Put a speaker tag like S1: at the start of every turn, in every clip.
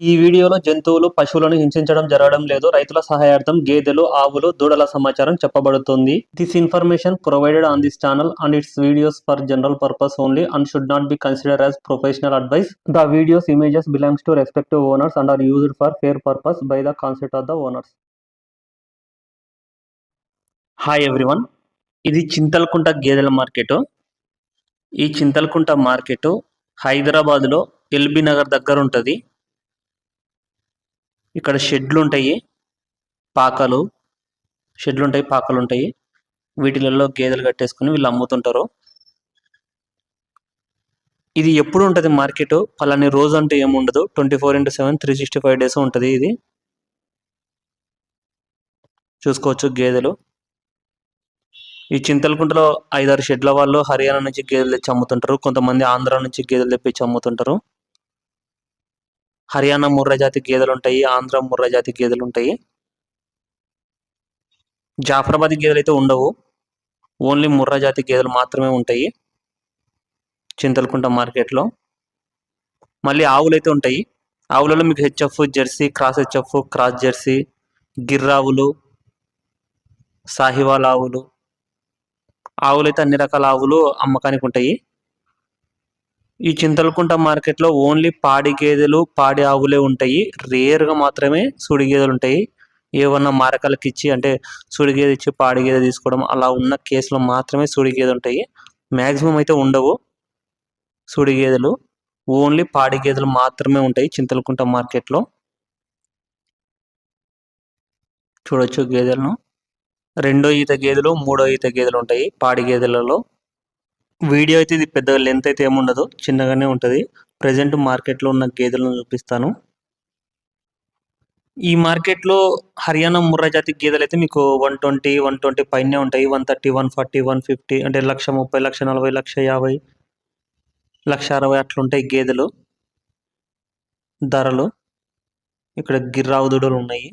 S1: ఈ వీడియోలో జంతువులు, పశువులను హింసించడం జరగడం లేదు. రైతుల సహాయార్థం గేదెలు, ఆవులు, దూడల సమాచారం చెప్పబడుతుంది. This information provided on this channel and it's videos for general purpose only and should not be considered as professional advice. The videos images belongs to respective owners and are used for fair purpose by the consent of the owners. Hi everyone, ఇది చింతలకుంట గేదెల market. ఈ Chintalakunta market హైదరాబాద్లో LB Nagar దగ్గర ఉంటుంది. ఇక్కడ షెడ్లు ఉంటాయి, పాకలు ఉంటాయి. వీటిలలో గేదెలు కట్టేసుకుని వీళ్ళు అమ్ముతుంటారు. ఇది ఎప్పుడు ఉంటుంది మార్కెట్, పలాని రోజు అంటే ఏముండదు. 24/7 365 days ఉంటుంది. ఇది చూసుకోవచ్చు. గేదెలు ఈ చింతలకుంటలో 5-6 షెడ్ల వాళ్ళు హర్యానా నుంచి గేదెలు తెచ్చి అమ్ముతుంటారు. కొంతమంది ఆంధ్ర నుంచి గేదెలు తెప్పించి అమ్ముతుంటారు. హర్యానా ముర్రా జాతి గేదెలు ఉంటాయి, ఆంధ్ర ముర్రా జాతి గేదెలు ఉంటాయి. జాఫరాబాద్ గేదెలు అయితే ఉండవు, ఓన్లీ ముర్రా జాతి గేదెలు మాత్రమే ఉంటాయి చింతలకుంట మార్కెట్లో. మళ్ళీ ఆవులు అయితే ఉంటాయి. ఆవులలో మీకు HF jersey, cross HF, cross jersey, గిర్రావులు, సాహివాల్ ఆవులు అయితే అన్ని రకాల ఆవులు అమ్మకానికి ఉంటాయి. ఈ చింతలకుంట మార్కెట్లో ఓన్లీ పాడి గేదెలు, పాడి ఆవులే ఉంటాయి. రేర్గా మాత్రమే సుడి గేదెలు ఉంటాయి. ఏమన్నా మారకాలకి ఇచ్చి అంటే సుడి గేదె ఇచ్చి పాడి గేదె తీసుకోవడం అలా ఉన్న కేసులో మాత్రమే సుడి గేదెలు ఉంటాయి. మ్యాక్సిమం అయితే ఉండవు సుడి గేదెలు, ఓన్లీ పాడి గేదెలు మాత్రమే ఉంటాయి చింతలకుంట మార్కెట్లో. చూడొచ్చు గేదెలను. 2వ ఈత గేదెలు, 3వ ఈత గేదెలు ఉంటాయి పాడి గేదెలలో. వీడియో అయితే ఇది పెద్దగా లెంత్ అయితే ఏముండదు, చిన్నగానే ఉంటుంది. ప్రజెంట్ మార్కెట్లో ఉన్న గేదెలను చూపిస్తాను. ఈ మార్కెట్లో హర్యానా ముర్రా జాతి గేదెలు అయితే మీకు 120 పైనే ఉంటాయి. 130, 140, 150 అంటే 130, 140, 150, 160 అట్లుంటాయి గేదెలు ధరలు. ఇక్కడ గిర్రావు దూడలు ఉన్నాయి.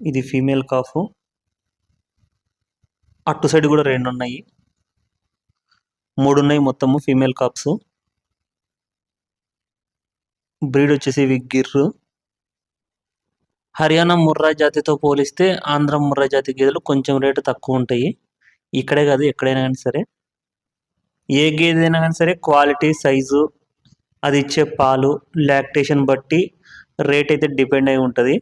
S1: ఇది ఫీమేల్ కాఫ్. అటు సైడ్ కూడా 2 ఉన్నాయి, 3 ఉన్నాయి మొత్తము ఫీమేల్ కాప్స్. బ్రీడ్ వచ్చేసి ఇవి గిర్రు. హర్యానా ముర్రా జాతితో పోలిస్తే ఆంధ్ర ముర్రా జాతి గేదెలు కొంచెం రేటు తక్కువ ఉంటాయి. ఇక్కడే కాదు, ఎక్కడైనా కానీ సరే, ఏ గేదె అయినా కానీ సరే క్వాలిటీ, సైజు, అది ఇచ్చే పాలు, లాక్టేషన్ బట్టి రేట్ అయితే డిపెండ్ అయి ఉంటుంది.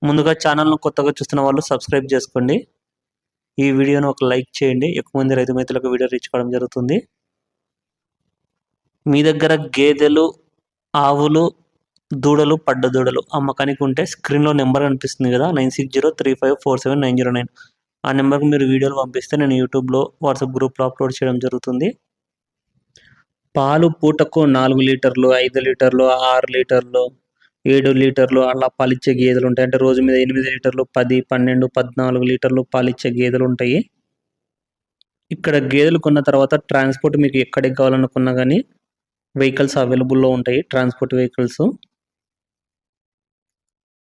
S1: ముందుగా ఛానల్ను కొత్తగా చూస్తున్న వాళ్ళు సబ్స్క్రైబ్ చేసుకోండి. ఈ వీడియోను ఒక లైక్ చేయండి. ఎక్కువ మంది రైతు మిత్రులకు వీడియో రీచ్ కావడం జరుగుతుంది. మీ దగ్గర గేదెలు, ఆవులు, దూడలు, పడ్డ దూడలు అమ్మకానికి ఉంటే స్క్రీన్లో నెంబర్ కనిపిస్తుంది కదా, 9603547909. ఆ నెంబర్కి మీరు వీడియోలు పంపిస్తే నేను యూట్యూబ్లో, వాట్సాప్ గ్రూప్లో అప్లోడ్ చేయడం జరుగుతుంది. పాలు పూటకు 4 లీటర్లు, 5 లీటర్లు, 6 లీటర్లు, 7 లీటర్లు అలా పాలిచ్చే గేదెలు ఉంటాయి. అంటే రోజు మీద 8 లీటర్లు, 10, 12, 14 లీటర్లు పాలిచ్చే గేదెలు ఉంటాయి. ఇక్కడ గేదెలు కొన్న తర్వాత ట్రాన్స్పోర్ట్ మీకు ఎక్కడికి కావాలనుకున్నా కానీ వెహికల్స్ అవైలబుల్లో ఉంటాయి, ట్రాన్స్పోర్ట్ వెహికల్స్.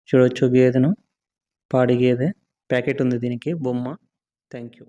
S1: చూడవచ్చు గేదెను, పాడి గేదె. ప్యాకెట్ ఉంది దీనికి బొమ్మ. Thank you.